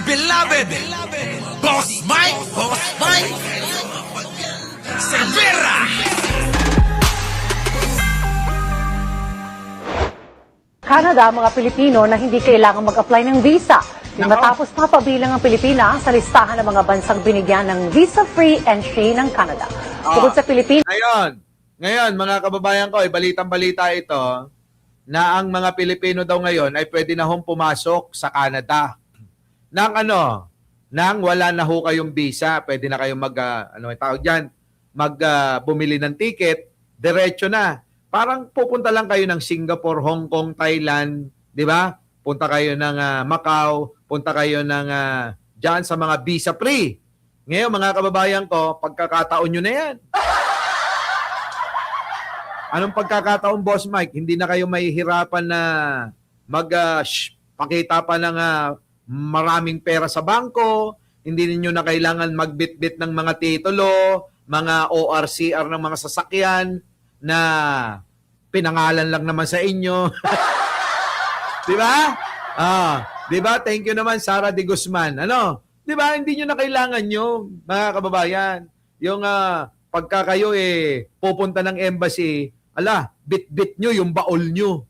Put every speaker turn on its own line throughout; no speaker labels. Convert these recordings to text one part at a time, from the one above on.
beloved Boss Mike Cervera.
Canada, mga Pilipino na hindi kailangan mag-apply ng visa. Matapos mapabilang ang Pilipinas sa listahan ng mga bansang binigyan ng visa-free entry ng Canada. Bukod sa Pilipinas,
Ngayon, mga kababayan ko, balitang-balita ito na ang mga Pilipino daw ngayon ay pwede na hong pumasok sa Canada. Nang wala na ho kayong visa, pwede na kayong bumili ng ticket, diretso na. Parang pupunta lang kayo ng Singapore, Hong Kong, Thailand, di ba? Punta kayo ng Macau, punta kayo ng dyan sa mga visa-free. Ngayon, mga kababayan ko, pagkakataon nyo na yan. Anong pagkakataon, Boss Mike? Hindi na kayo mahihirapan na pakita pa ng maraming pera sa bangko, hindi ninyo na kailangan magbitbit ng mga titulo, mga ORCR ng mga sasakyan na pinangalan lang naman sa inyo. Di ba? Di ba? Thank you naman, Sara de Guzman. Di ba? Hindi nyo na kailangan nyo, mga kababayan. Yung pagka kayo pupunta ng embassy, bit-bit nyo yung baol nyo.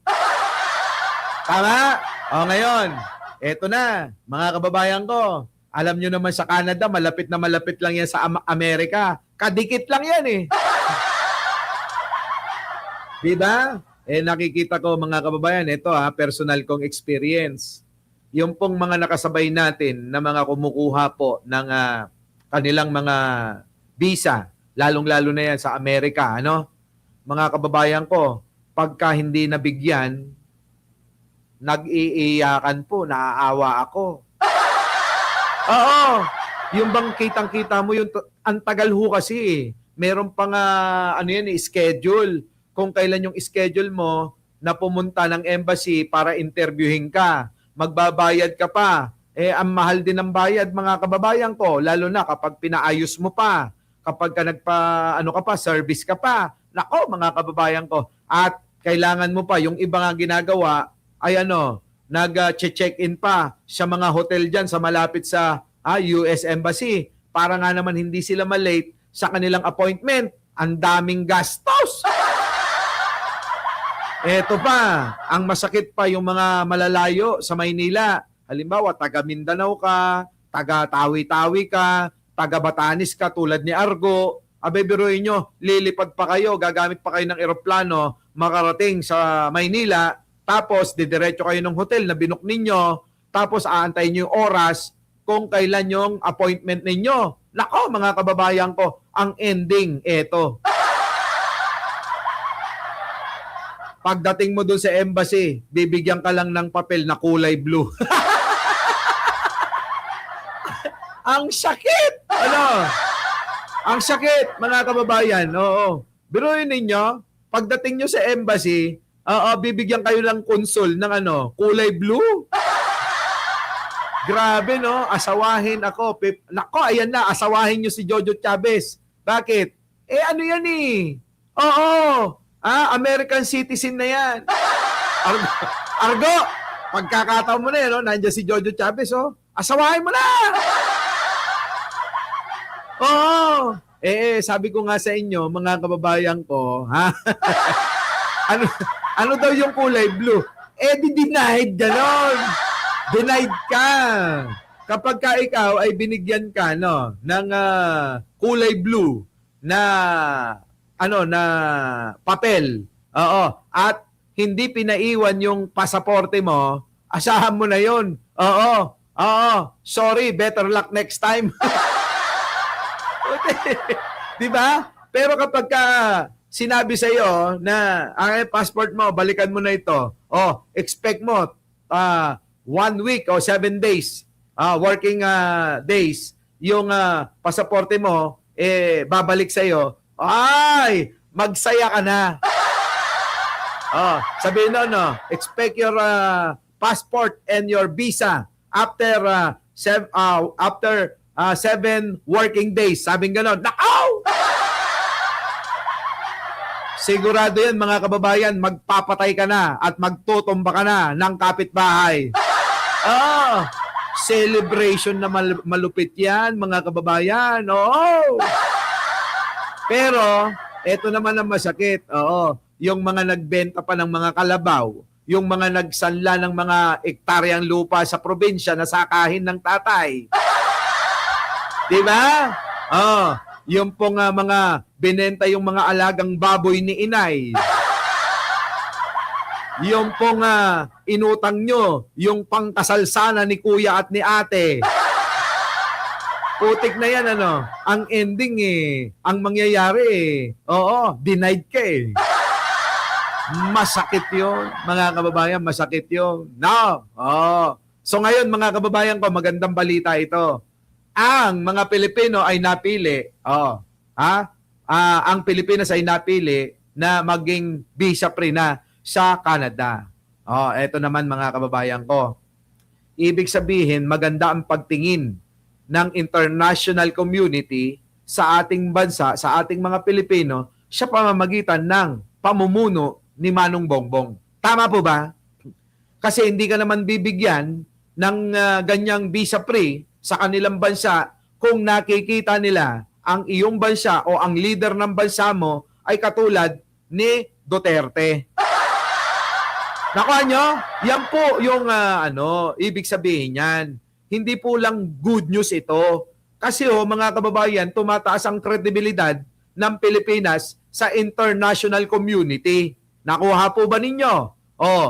Tama? Ngayon, eto na, mga kababayan ko. Alam nyo naman sa Canada, malapit na malapit lang yan sa Amerika. Kadikit lang yan Diba? Nakikita ko, mga kababayan, ito personal kong experience. Yung pong mga nakasabay natin na mga kumukuha po ng kanilang mga visa, lalong-lalo na yan sa Amerika, mga kababayan ko, pagka hindi nabigyan, nag-iiyakan po, naaawa ako. Oo, yung bang kitang-kita mo, ang tagal ho kasi meron pang schedule. Kung kailan yung schedule mo na pumunta ng embassy para interviewin ka, magbabayad ka pa. Ang mahal din ng bayad, mga kababayan ko, lalo na kapag pinaayos mo pa, kapag ka service ka pa. Nako, mga kababayan ko. At kailangan mo pa, yung iba nga ginagawa, ay nag-check-in pa sa mga hotel dyan sa malapit sa US Embassy para nga naman hindi sila malate sa kanilang appointment. Ang daming gastos! Eto pa, ang masakit pa yung mga malalayo sa Maynila. Halimbawa, taga Mindanao ka, taga Tawi-Tawi ka, taga Batanes ka tulad ni Argo. Biruin nyo, lilipad pa kayo, gagamit pa kayo ng eroplano, makarating sa Maynila, tapos didiretso kayo ng hotel na binook ninyo, tapos aantayin nyo yung oras kung kailan yung appointment ninyo. Nako, mga kababayan ko, ang ending, eto. Pagdating mo doon sa embassy, bibigyan ka lang ng papel na kulay blue. Ang sakit! Ang sakit, mga kababayan. Oo. Biruin ninyo, pagdating nyo sa embassy, bibigyan kayo ng consul ng kulay blue. Grabe, no? Asawahin ako. Nako, ayan na, asawahin nyo si Jojo Chavez. Bakit? Ano yan Oo. American citizen na yan. Argo, pagkakataon mo na yan, nandiyan si Jojo Chavez, asawahin mo na! Oo. Sabi ko nga sa inyo, mga kababayan ko, ano daw yung kulay blue? Denied ganon. Denied ka. Kapag ka ikaw ay binigyan ka ng kulay blue na na papel. Oo. At hindi pinaiwan yung pasaporte mo, asahan mo na yun. Oo. Sorry, better luck next time. Diba? Pero kapag ka sinabi sa iyo na ang passport mo, balikan mo na ito. Expect mo 1 week o 7 days, working days, yung pasaporte mo, babalik sa iyo. Ay, magsaya ka na. Sabihin expect your passport and your visa after 7 working days. Sabing ganon. Nakaw! Sigurado yan, mga kababayan, magpapatay ka na at magtutumba ka na ng kapitbahay. Celebration na malupit yan, mga kababayan. Oo. Pero, eto naman ang masakit. Oo. Yung mga nagbenta pa ng mga kalabaw, yung mga nagsanla ng mga ektaryang lupa sa probinsya na sakahin ng tatay. Di ba? Oh, yung pong mga binenta yung mga alagang baboy ni inay. Yung pong inutang nyo, yung pangkasalsana ni kuya at ni ate. Putik na yan, ano? Ang ending ang mangyayari oo, denied ka Masakit yun, mga kababayan, masakit yun. No? Oh. So ngayon, mga kababayan ko, magandang balita ito. Ang mga Pilipino ay napili, ang Pilipinas ay napili na maging visa-free na sa Canada. Eto naman mga kababayan ko. Ibig sabihin, maganda ang pagtingin ng international community sa ating bansa, sa ating mga Pilipino, sa pamamagitan ng pamumuno ni Manong Bongbong. Tama po ba? Kasi hindi ka naman bibigyan ng ganyang visa-free sa kanilang bansa kung nakikita nila ang iyong bansa o ang leader ng bansa mo ay katulad ni Duterte. Nakuha nyo? Yan po yung ibig sabihin yan. Hindi po lang good news ito. Kasi mga kababayan, tumataas ang kredibilidad ng Pilipinas sa international community. Nakuha po ba ninyo?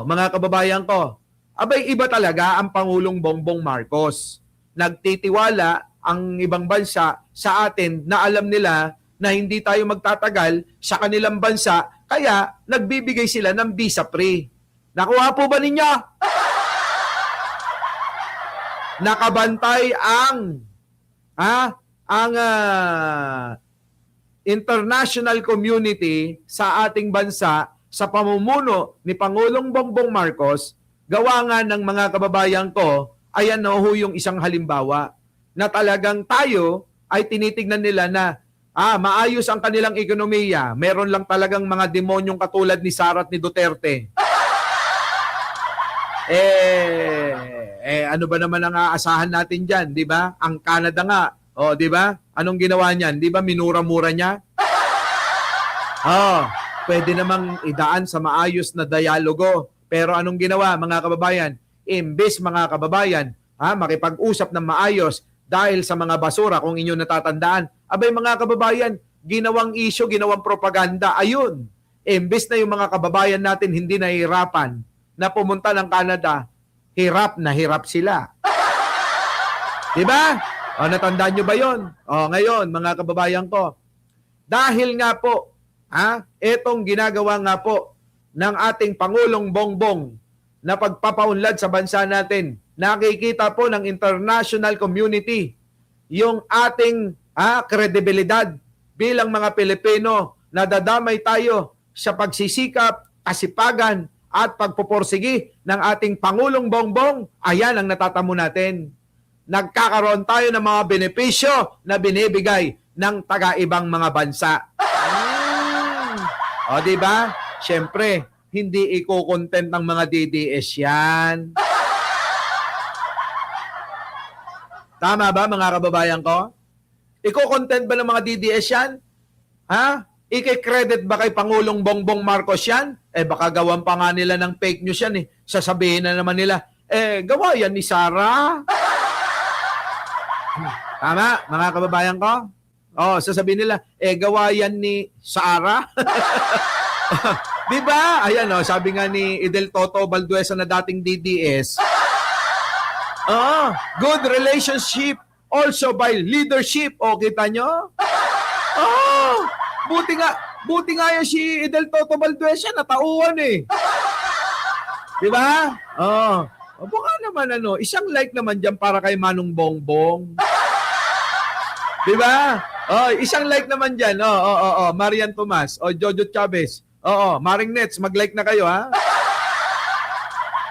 Mga kababayan ko, abay iba talaga ang Pangulong Bongbong Marcos. Nagtitiwala ang ibang bansa sa atin na alam nila na hindi tayo magtatagal sa kanilang bansa, kaya nagbibigay sila ng visa-free. Nakuha po ba ninyo? Nakabantay ang international community sa ating bansa sa pamumuno ni Pangulong Bongbong Marcos. Gawa nga ng mga kababayan ko, ayan yung isang halimbawa na talagang tayo ay tinitignan nila na maayos ang kanilang ekonomiya. Meron lang talagang mga demonyong katulad ni Sara at ni Duterte. Ano ba naman ang aasahan natin dyan, di ba? Ang Canada nga, di ba? Anong ginawa niyan? Di ba minura-mura niya? Pwede namang idaan sa maayos na dialogo. Pero anong ginawa, mga kababayan? Imbes, mga kababayan, makipag-usap ng maayos dahil sa mga basura, kung inyo natatandaan, abay mga kababayan, ginawang issue, ginawang propaganda, ayun. Imbes na yung mga kababayan natin hindi nahihirapan na pumunta ng Canada, hirap na hirap sila. Diba? Natandaan nyo ba yun? Ngayon, mga kababayan ko, dahil nga po, etong ginagawa nga po ng ating Pangulong Bongbong na pagpapaunlad sa bansa natin, nakikita po ng international community yung ating kredibilidad bilang mga Pilipino na dadamay tayo sa pagsisikap, kasipagan, at pagpuporsigi ng ating Pangulong Bongbong. Ayan ang natatamo natin. Nagkakaroon tayo ng mga benepisyo na binibigay ng taga-ibang mga bansa. Diba? Siyempre, hindi i-content ng mga DDS yan. Tama ba, mga kababayan ko? I-content ba ng mga DDS yan? I-credit ba kay Pangulong Bongbong Marcos yan? Baka gawan pa nga nila ng fake news yan Sasabihin na naman nila, gawa yan ni Sara. Tama, mga kababayan ko? Sasabihin nila, gawa yan ni Sara. Diba? Ayan, sabi nga ni Idel Toto Balduesa na dating DDS. Good relationship also by leadership. Kita nyo? Buti nga yan si Idel Toto Balduesa, natauhan Diba? Baka naman isang like naman dyan para kay Manong Bongbong. Diba? Isang like naman dyan. Marian Tomas, Jojo Chavez. Maring Nets, mag-like na kayo,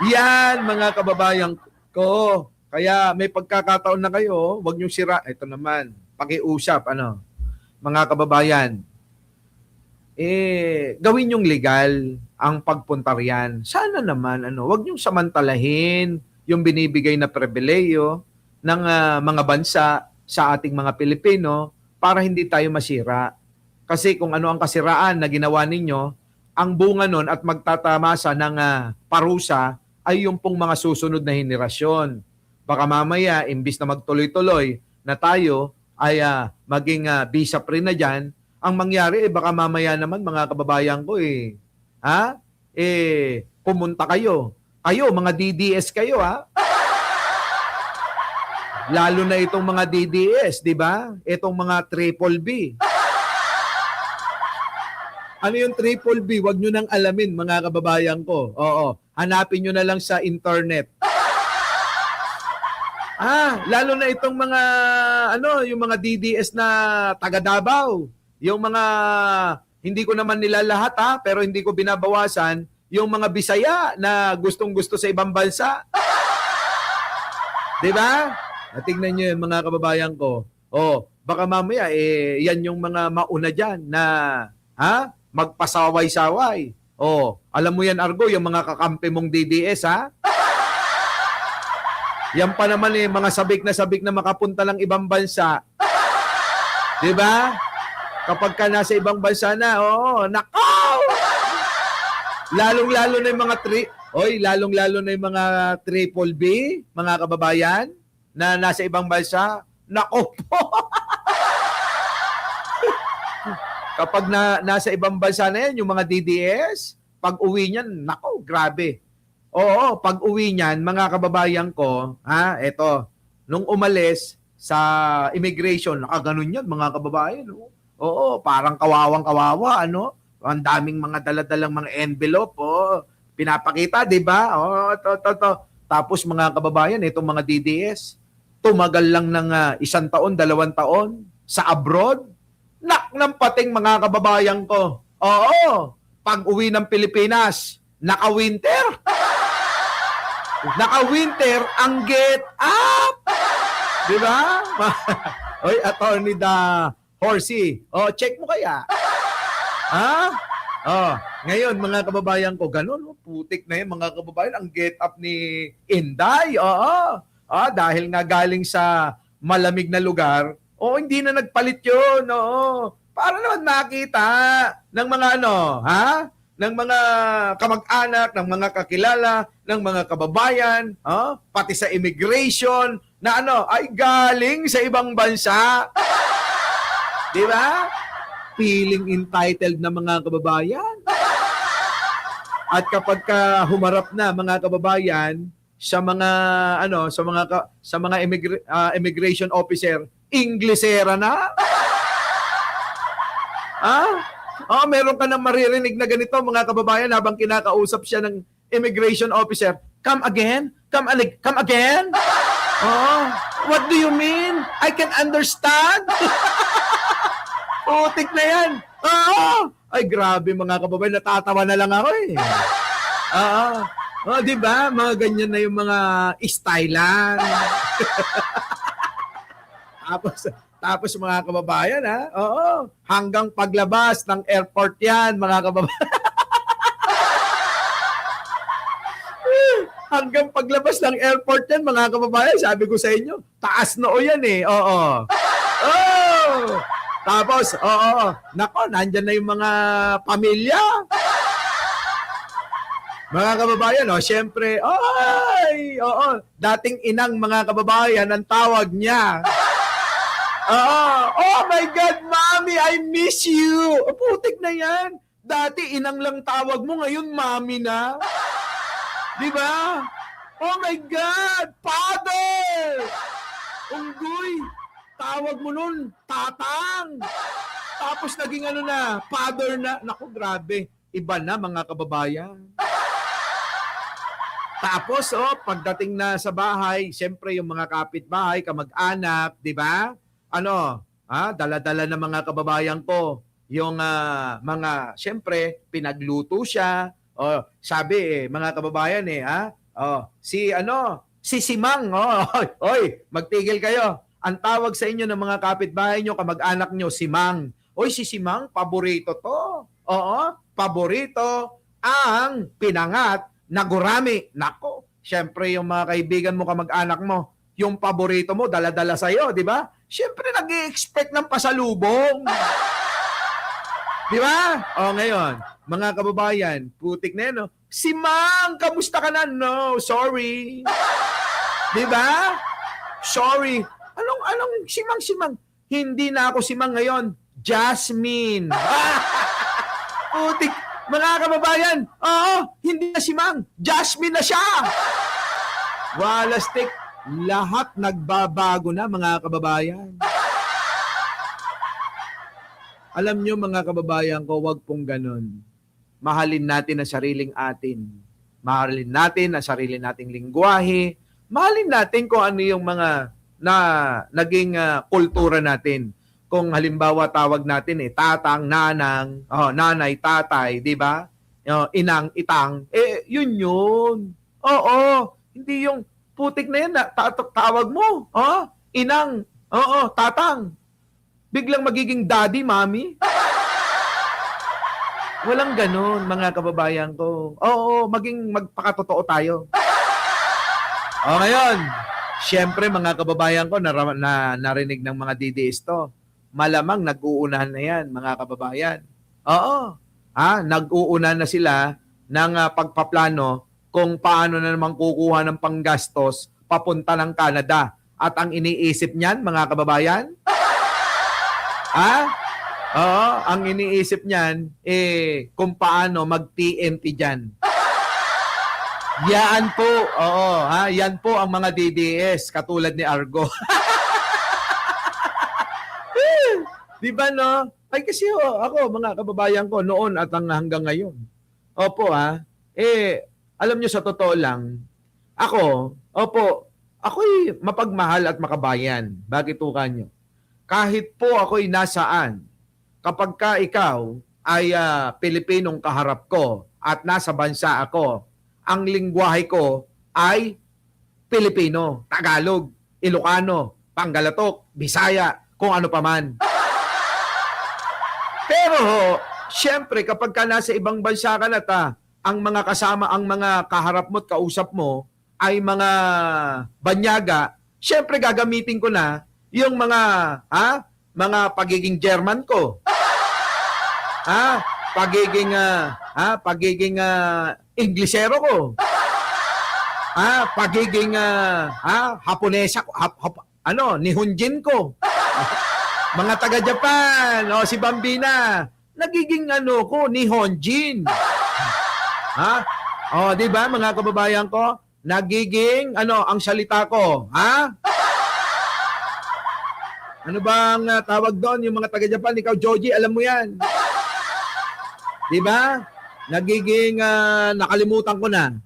Yan, mga kababayan ko. Kaya may pagkakataon na kayo, wag niyong sira. Ito naman, pakiusap, mga kababayan. Gawin yung legal ang pagpunta riyan. Sana naman, wag niyong samantalahin yung binibigay na pribileyo ng mga bansa sa ating mga Pilipino para hindi tayo masira. Kasi kung ano ang kasiraan na ginawa ninyo, ang bunga nun at magtatamasa ng parusa ay yung pong mga susunod na henerasyon. Baka mamaya, imbis na magtuloy-tuloy na tayo ay maging visa-free na dyan, ang mangyari, baka mamaya naman mga kababayan ko pumunta kayo. Kayo, mga DDS kayo Lalo na itong mga DDS, di ba? Itong mga triple B. Ano yung triple B? Huwag nyo nang alamin, mga kababayan ko. Oo, hanapin nyo na lang sa internet. Lalo na itong mga, yung mga DDS na taga Davao. Yung mga, hindi ko naman nila lahat pero hindi ko binabawasan, yung mga Bisaya na gustong-gusto sa ibang bansa. Di ba? Tingnan nyo yung mga kababayan ko. Baka mamaya, yan yung mga mauna dyan na, magpasaway-saway. Alam mo yan, Argo, yung mga kakampi mong DDS, Yan pa naman mga sabik na makapunta ng ibang bansa. Di ba? Kapag ka nasa ibang bansa na, nakaw! Lalong-lalo na yung mga lalong-lalo na yung mga triple B, mga kababayan, na nasa ibang bansa, nako po! Kapag nasa ibang bansa na yan, yung mga DDS, pag uwi niyan, nako, grabe. Pag uwi niyan, mga kababayan ko, eto, nung umalis sa immigration, nakaganon yan, mga kababayan. Parang kawawang-kawawa, Ang daming mga daladalang mga envelope, pinapakita, di ba? Tapos mga kababayan, itong mga DDS, tumagal lang ng 1 taon, 2 taon sa abroad. Ng pating mga kababayan ko. Pag uwi ng Pilipinas, naka-winter. Naka-winter ang get up. Di ba? Attorney Horsey. Check mo kaya. Ngayon, mga kababayan ko, ganun, putik na yun, mga kababayan, ang get up ni Inday. Dahil nga galing sa malamig na lugar, hindi na nagpalit yun. Para naman makita ng mga ng mga kamag-anak, ng mga kakilala, ng mga kababayan, pati sa immigration, na ay galing sa ibang bansa. Di ba? Feeling entitled na mga kababayan. At kapag humarap na mga kababayan sa mga immigration officer, Inglesera na. Meron ka nang maririnig na ganito mga kababayan habang kinakausap siya ng immigration officer. Come again? Come again? What do you mean? I can understand. Putik na yan. Ay, grabe mga kababayan. Natatawa na lang ako di ba? Mga ganyan na yung mga stylan. Tapos mga kababayan, hanggang paglabas ng airport yan, mga kababayan. Hanggang paglabas ng airport yan, mga kababayan, sabi ko sa inyo, taas noo yan Tapos, nako, nandyan na yung mga pamilya. Mga kababayan, syempre, dating inang mga kababayan, ang tawag niya. Oh my God, Mommy, I miss you. Putik na yan. Dati inang lang tawag mo, ngayon Mommy na. Di ba? Oh my God, Father! Unggoy, tawag mo nun, Tatang. Tapos naging Father na. Naku, grabe. Iba na mga kababayan. Tapos, pagdating na sa bahay, siyempre yung mga kapitbahay, kamag-anak, di ba? Dala-dala ng mga kababayan ko. Yung siyempre, pinagluto siya. Sabi mga kababayan si Simang, magtigil kayo. Ang tawag sa inyo ng mga kapitbahay nyo, kamag-anak nyo, Simang. Si Simang, paborito to. Paborito ang pinangat na gurami. Nako, Siyempre, yung mga kaibigan mo, kamag-anak mo, yung paborito mo, dala-dala sa'yo, di ba? Siyempre, nag-i-expect ng pasalubong. Di ba? O, ngayon, mga kababayan, putik na yan, no? Si Mang, kamusta ka na? No, sorry. Di ba? Sorry. Anong si Mang? Hindi na ako si Mang ngayon. Jasmine. Putik. Mga kababayan, oo, hindi na si Mang. Jasmine na siya. Walastik. Lahat nagbabago na, mga kababayan. Alam nyo, mga kababayan ko, wag pong ganun. Mahalin natin ang sariling atin. Mahalin natin ang sarili nating lingwahe. Mahalin natin kung ano yung mga naging kultura natin. Kung halimbawa tawag natin tatang, nanang, nanay, tatay, di ba? Inang, itang, yun. Oo, hindi yung putik na yan, tawag mo. Inang, tatang. Biglang magiging daddy, mami. Walang ganun, mga kababayan ko. Oo, magpakatotoo tayo. Ngayon, syempre mga kababayan ko, narinig ng mga DDS to. Malamang nag-uunahan na yan, mga kababayan. Oo. Nag-uunahan na sila ng pagpaplano kung paano na naman kukuha ng panggastos papunta ng Canada. At ang iniisip niyan, mga kababayan, oo, ang iniisip niyan, kung paano mag-TNT dyan. Yan po, yan po ang mga DDS, katulad ni Argo. Di ba, no? Ay kasi ako, mga kababayan ko, noon at hanggang ngayon. Opo, alam nyo sa totoo lang, ako'y mapagmahal at makabayan. Bakit tukan nyo? Kahit po ako'y nasaan, kapag ka ikaw ay Pilipinong kaharap ko at nasa bansa ako, ang lingwahe ko ay Pilipino, Tagalog, Ilocano, Panggalatok, Bisaya, kung ano pa man. Pero, syempre, kapag ka nasa ibang bansa ka na ang mga kasama, ang mga kaharap mo at kausap mo ay mga banyaga, syempre gagamitin ko na yung mga pagiging German ko. Pagiging Inglesero ko. Pagiging Haponesa ko, Nihonjin ko. Mga taga-Japan, si Bambina, nagiging Nihonjin. Di ba, mga kababayan ko? Nagiging, ang salita ko, Ano bang tawag doon? Yung mga taga-Japan, ikaw, Joji, alam mo yan. Di ba? Nagiging, nakalimutan ko na.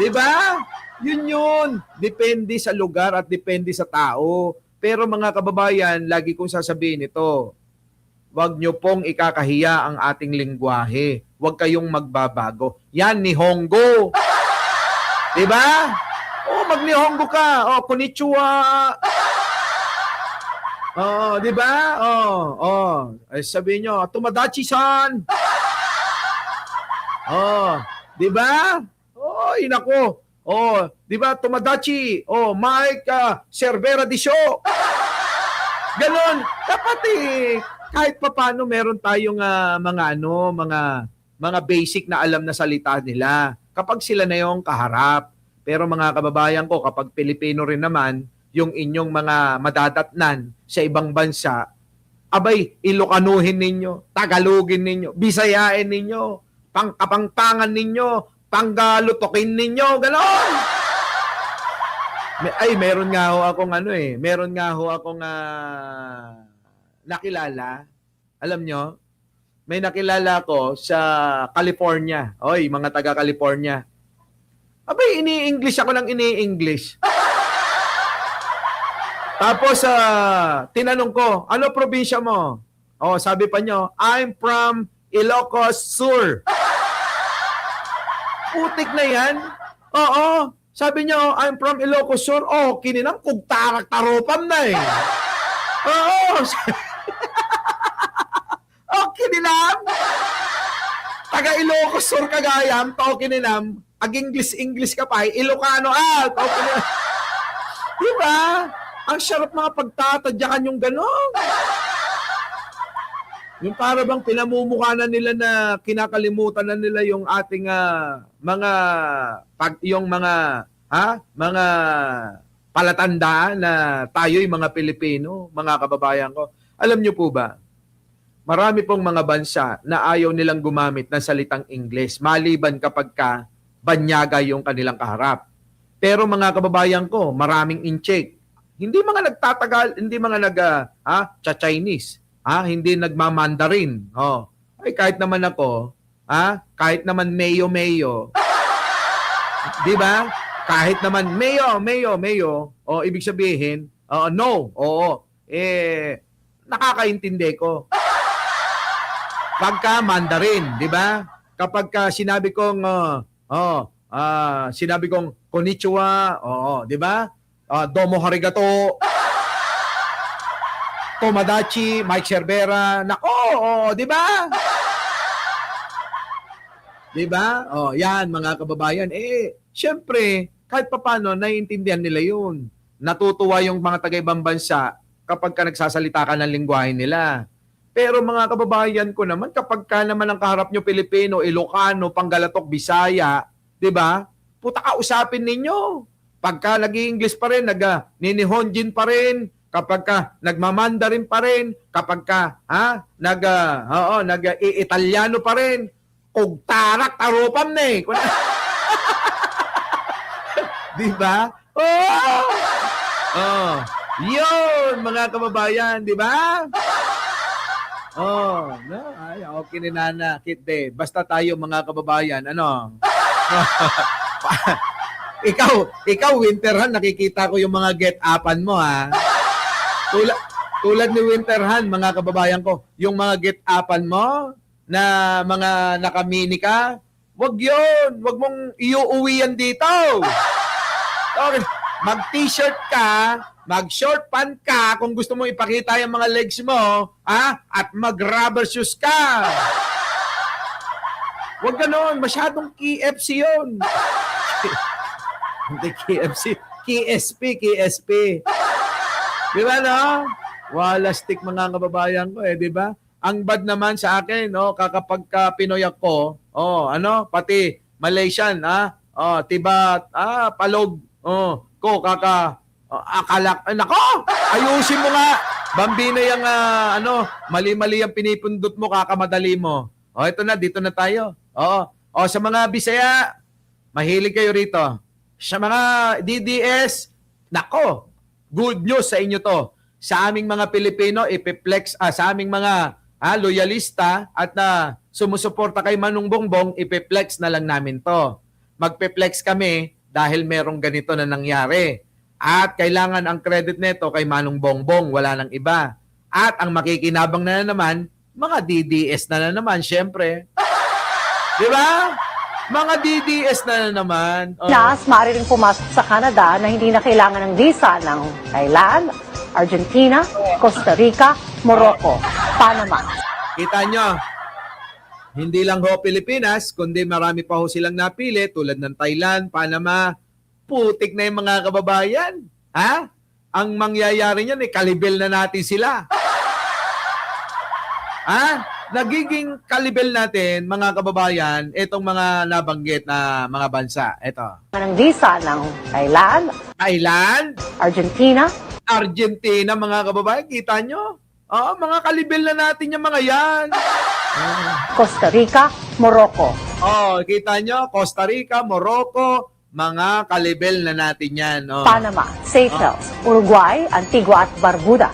Di ba? Yun. Depende sa lugar at depende sa tao. Pero mga kababayan, lagi kong sasabihin ito, wag nyo pong ikakahiya ang ating lingwahe. Huwag kayong magbabago. Yan, Nihongo. Diba? Mag-Nihongo ka. Konnichiwa. Diba? Ay, sabihin nyo, Tomadachi-san. Diba? Inako. Di ba, Tomadachi, Mike, Cervera di Show. Ganon. Dapat kahit papaano meron tayong mga basic na alam na salita nila. Kapag sila na yung kaharap. Pero mga kababayan ko, kapag Pilipino rin naman, yung inyong mga madadatnan sa ibang bansa, abay, Ilocanuhin ninyo, Tagalogin ninyo, Bisayain ninyo, Pangkapangpangan ninyo, Panggalutokin ninyo, gano'n. Meron nga ho akong nakilala. Alam nyo, may nakilala ko sa California. Mga taga-California. Abay, ini-English ako ng ini-English. Tapos, tinanong ko, ano probinsya mo? Sabi pa nyo, I'm from Ilocos Sur. Putik na yan. Sabi nyo, I'm from Ilocos Sur. Kininang kugtarak-taropam na eh. Kininam. Taga Ilocos Sur kagayam, kininam. ag-English ka pa, Ilocano out. Okay na. Di ba? Ang sarap mga pagtatadyakan yung gano'n. Yung para bang pinamumukha na nila na kinakalimutan na nila yung ating mga palatandaan na tayo'y mga Pilipino, mga kababayan ko. Alam niyo po ba, marami pong mga bansa na ayaw nilang gumamit ng salitang Ingles, maliban kapag banyaga yung kanilang kaharap. Pero mga kababayan ko, maraming incheck. Hindi mga nagtatagal, hindi mga cha-Chinese, hindi nagmamandarin. Ay kahit naman ako, kahit naman mayo, 'di ba? Kahit naman mayo, ibig sabihin, no, nakakaintindi ko. Pagka Mandarin, 'di ba? Kapag sinabi kong konnichiwa, 'di ba? Domo arigato. Tomodachi, Mike Cervera, nako, 'di ba? 'Di ba? Yan mga kababayan, syempre, kahit papaano naiintindihan nila 'yun. Natutuwa yung mga taga-ibang bansa kapag nagsasalita ka ng lengguwahe nila. Pero mga kababayan ko naman, kapag naman ang kaharap nyo Pilipino, Ilocano, Panggalatok, Bisaya, 'di ba? Puta kausapin ninyo. Pagka nag-i-English pa rin, nag-ninihonjin pa rin, kapag nagmamandarin pa rin, kapag nag-i-Italiano pa rin, kugtarak tarupam na eh. Di ba? Yun, mga kababayan, di ba? Okay ni Nana, Kite. Basta tayo mga kababayan, ikaw, Winterhan, nakikita ko yung mga get-upan mo, ha? Tulad ni Winterhan, mga kababayan ko, yung mga get-upan mo, na mga nakamini ka, wag yun. Wag mong iuuwi yan dito. Okay. Mag-t-shirt ka, mag-short pant ka, kung gusto mong ipakita yung mga legs mo, at mag-rubber shoes ka. Wag ganon, masyadong KFC yun. Hindi KFC, KSP. Di ba, no? Wala stick mga kababayan ko, di ba? Ang bad naman sa akin, kakapag Pinoy ako, pati Malaysian, tibat, palog, ko, akalak, nako, ayusin mo nga, bambina yung, mali-mali ang pinipundot mo, kakamadali mo. Ito na, dito na tayo. Sa mga Bisaya, mahilig kayo rito. Sa mga DDS, nako, good news sa inyo to. Sa aming mga Pilipino, ipiplex, sa aming mga loyalista at sumusuporta kay Manong Bongbong, ipiplex na lang namin to. Magpiplex kami dahil merong ganito na nangyari. At kailangan ang credit nito kay Manong Bongbong, wala nang iba. At ang makikinabang na naman, mga DDS na naman, syempre. Di ba? Mga DDS na naman.
Maaari rin pumasok sa Canada na hindi na kailangan ng visa ng Thailand, Argentina, Costa Rica, Morocco, Panama.
Kita nyo, hindi lang ho Pilipinas, kundi marami pa ho silang napili tulad ng Thailand, Panama. Putik na yung mga kababayan. Ang mangyayari niyan, kalibel na natin sila. Nagiging kalibel natin, mga kababayan, itong mga nabanggit na mga bansa. Ito.
Ng visa ng Thailand, Argentina,
mga kababayan, kita nyo? Mga kalibel na natin yung mga yan.
Costa Rica, Morocco.
Kita nyo? Costa Rica, Morocco, mga kalibel na natin yan.
Panama, Seychelles, Uruguay, Antigua at Barbuda.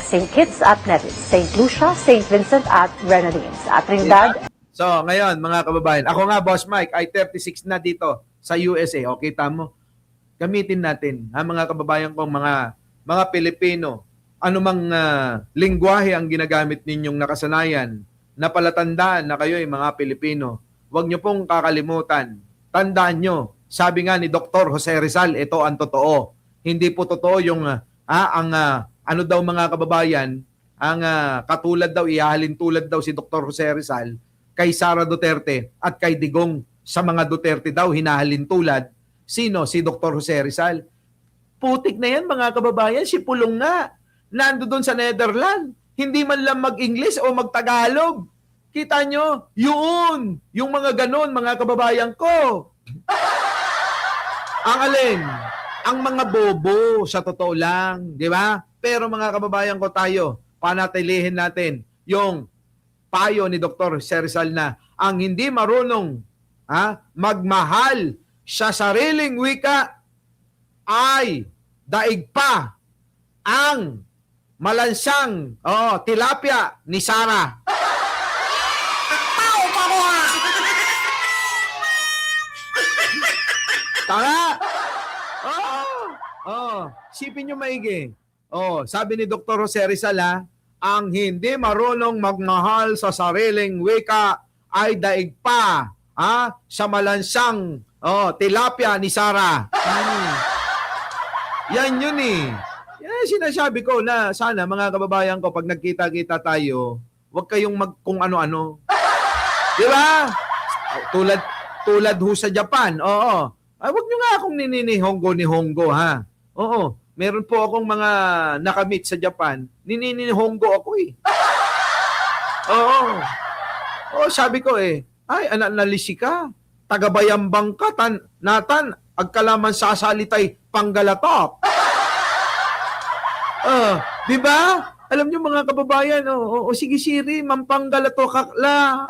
St. Kitts at Nevis, St. Lucia, St. Vincent at Grenadines, at Trinidad.
So, ngayon, mga kababayan, ako nga, Boss Mike, ay 36 na dito sa USA. Kita mo? Gamitin natin, mga kababayan kong mga Pilipino, anumang lingwahe ang ginagamit ninyong nakasanayan, na palatandaan na kayo ay mga Pilipino. Huwag nyo pong kakalimutan. Tandaan nyo, sabi nga ni Dr. Jose Rizal, ito ang totoo. Hindi po totoo yung ano daw mga kababayan, ang katulad daw, ihahalin tulad daw si Dr. Jose Rizal kay Sara Duterte at kay Digong sa mga Duterte daw hinahalin tulad. Sino? Si Dr. Jose Rizal. Putik na yan mga kababayan, si Pulong nga. Nando doon sa Netherlands. Hindi man lang mag-English o mag-Tagalog. Kita nyo? Yun! Yung mga ganon, mga kababayan ko. Ang alin? Ang mga bobo, sa totoo lang. Di ba? Pero mga kababayan ko tayo, panatilihin natin yung payo ni Dr. Rizal na ang hindi marunong magmahal sa sariling wika ay daig pa ang malansang tilapia ni Sara. Tama? Sipin nyo maigi. Sabi ni Dr. Jose Rizal, ang hindi marunong magmahal sa sariling wika ay daig pa sa malansang tilapia ni Sara. Yan yun eh. Yan sinasabi ko na sana mga kababayan ko pag nagkita-kita tayo, huwag kayong kung ano-ano. Di ba? Tulad ho sa Japan. Oo. Ay, huwag nyo nga akong nininihonggo ha. Oo. Meron po akong mga nakamit sa Japan. Nininihonggo ako eh. Oo. Sabi ko ay, nalisi ka. Tagabayambang ka, natan, agkalaman sasalitay panggalatok. Di ba? Alam niyo mga kababayan, sige Siri, mampanggalatok kakla.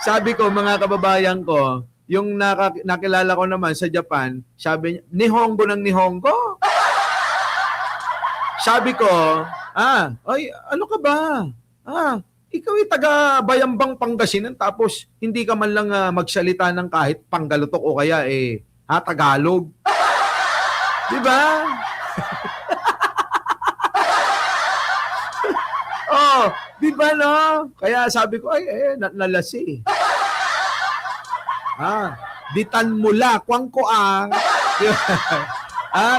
Sabi ko mga kababayan ko, yung nakilala ko naman sa Japan, sabi niya, nihongo ng nihongo. Sabi ko, ano ka ba? Ikaw ay taga-bayambang Pangasinan tapos hindi ka man lang magsalita ng kahit panggalutok o kaya Tagalog. Di ba? Di ba no? Kaya sabi ko, nalasi. Ditan mula, kwang ko ang.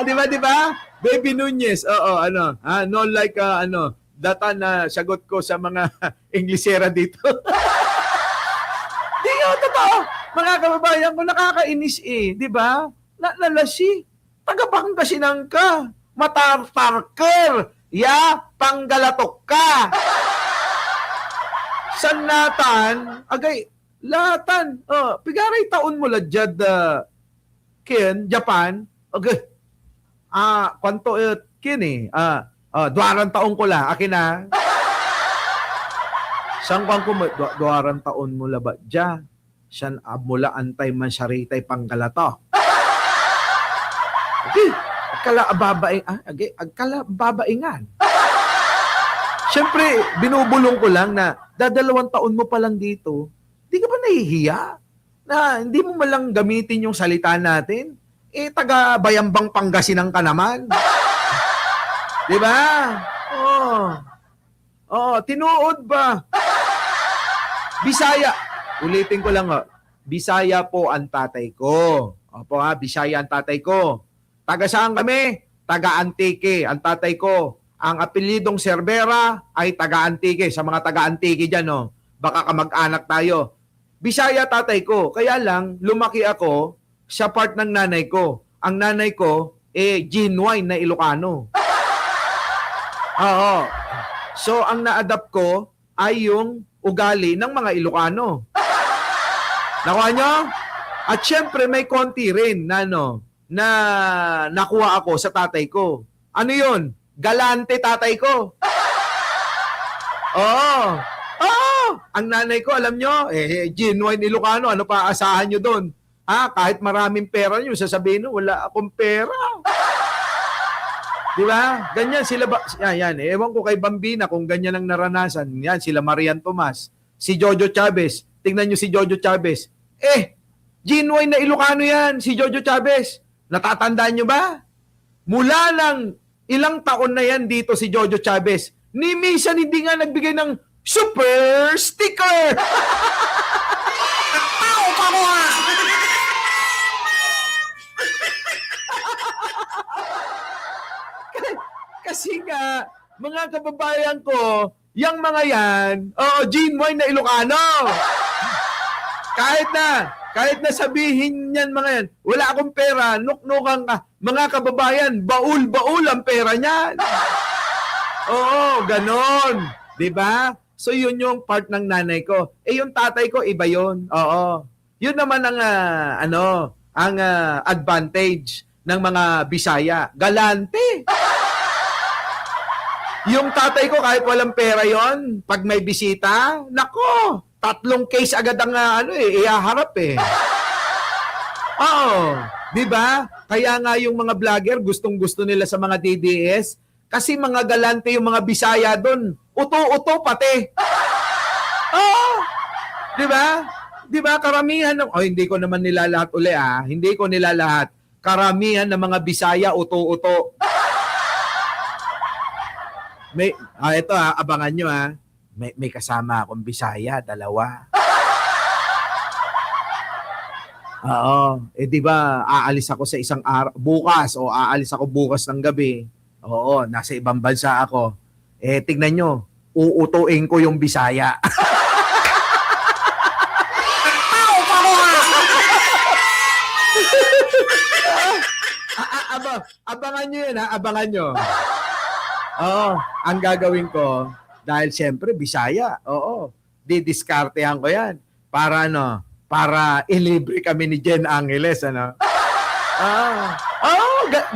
Di ba? Baby Nunez, no like, data na sagot ko sa mga Inglesera dito. Di nga, totoo. Mga kababayan ko, nakakainis di ba? Nalasi. Taga-Pangasinan ka. Matartarker. Panggalatok ka. Sanatan, agay, latan. Pigaray taon mo ladyad, Japan. Okay. Kwanto kin duaran taon ko la. Akin na. Sang ko duaran taon mo la ba dya? San mula antay man saritay panggalatok. Okay. Agkala babaingan. Siyempre, binubulong ko lang na dadalawang taon mo pa lang dito, di ka ba nahihiya? Na hindi mo malang gamitin yung salita natin? Taga-bayambang Pangasinan ka naman. Di ba? Tinuod ba? Bisaya. Ulitin ko lang, Bisaya po ang tatay ko. Opo Bisaya ang tatay ko. Taga saan kami? Taga-Antique ang tatay ko. Ang apelidong Cervera ay taga-Antique. Sa mga taga-Antique dyan, baka kamag-anak tayo. Bisaya tatay ko. Kaya lang, lumaki ako sa part ng nanay ko. Ang nanay ko, genuine na Ilocano. So, ang na-adapt ko ay yung ugali ng mga Ilocano. Nakuha nyo? At syempre, may konti rin na nakuha ako sa tatay ko. Ano yun? Galante tatay ko. Ang nanay ko, alam nyo, genuine Ilocano, ano pa asahan nyo doon? Kahit maraming pera nyo, sasabihin nyo, wala akong pera. Di ba? Ganyan sila ba? Yan, ewan ko kay Bambina kung ganyan ang naranasan. Yan, sila Marian Tomas. Si Jojo Chavez. Tingnan nyo si Jojo Chavez. Genuine na Ilocano yan, si Jojo Chavez. Natatandaan nyo ba? Mula ng ilang taon na yan dito si Jojo Chavez, ni minsan hindi nga nagbigay ng super sticker. Kasi nga, mga kababayan ko, yung mga yan, genuine na Ilocano. kahit na sabihin niyan mga yan, wala akong pera, nuknukan ka. Mga kababayan, baul-baul ang pera niyan. Oo, ganon. 'Di ba? So yun yung part ng nanay ko. Yung tatay ko iba yun. Oo. Yun naman ang advantage ng mga Bisaya. Galante. Yung tatay ko kahit walang pera yon, pag may bisita, nako, 3 case agad ang ihaharap eh. Oo, 'di ba? Kaya nga yung mga vlogger gustong-gusto nila sa mga DDS kasi mga galante yung mga Bisaya doon. Uto-uto pati. Oo. 'Di ba? 'Di ba karamihan ng hindi ko naman nilalahat uli Hindi ko nilalahat. Karamihan ng mga Bisaya uto-uto. Ito abangan nyo May kasama akong Bisaya, 2. Oo. Di ba, aalis ako sa isang bukas o aalis ako bukas ng gabi. Oo, nasa ibang bansa ako. Tignan nyo, uutuin ko yung Bisaya. Abangan nyo yun, abangan nyo. Oo, ang gagawin ko, dahil siyempre, Bisaya, didiskartehan ko yan. Para ilibre kami ni Jen Angeles,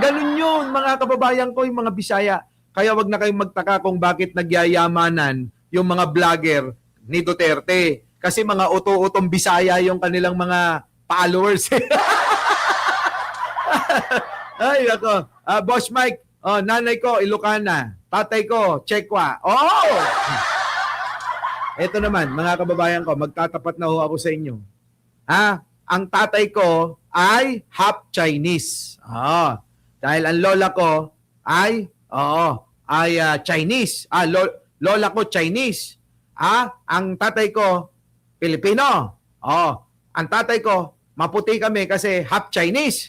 ganun yun, mga kababayan ko, yung mga Bisaya. Kaya wag na kayong magtaka kung bakit nagyayamanan yung mga vlogger ni Duterte. Kasi mga uto-utong Bisaya yung kanilang mga followers. Ay, ako. Boss Mike, nanay ko, Ilocana. Tatay ko, Chekwa. Ito naman, mga kababayan ko, magtatapat na ho ako sa inyo. Ang tatay ko ay half Chinese. Dahil ang lola ko ay Chinese. Lola ko Chinese. Ang tatay ko Pilipino. Ang tatay ko maputi kami kasi half Chinese.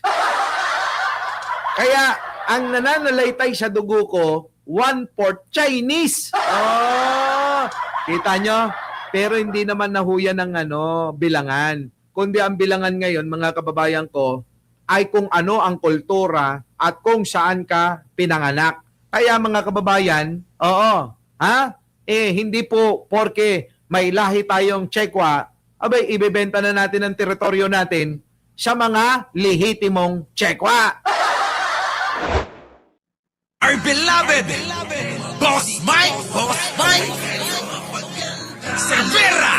Kaya ang nananalaytay sa dugo ko 1/4 Chinese. Kita nyo? Pero hindi naman nahuyan ng bilangan. Kundi ang bilangan ngayon, mga kababayan ko, ay kung ano ang kultura at kung saan ka pinanganak. Kaya mga kababayan, hindi po porke may lahi tayong Chekwa, ibebenta na natin ang teritoryo natin sa mga lehitimong Chekwa.
Our beloved Boss Mike Cervera.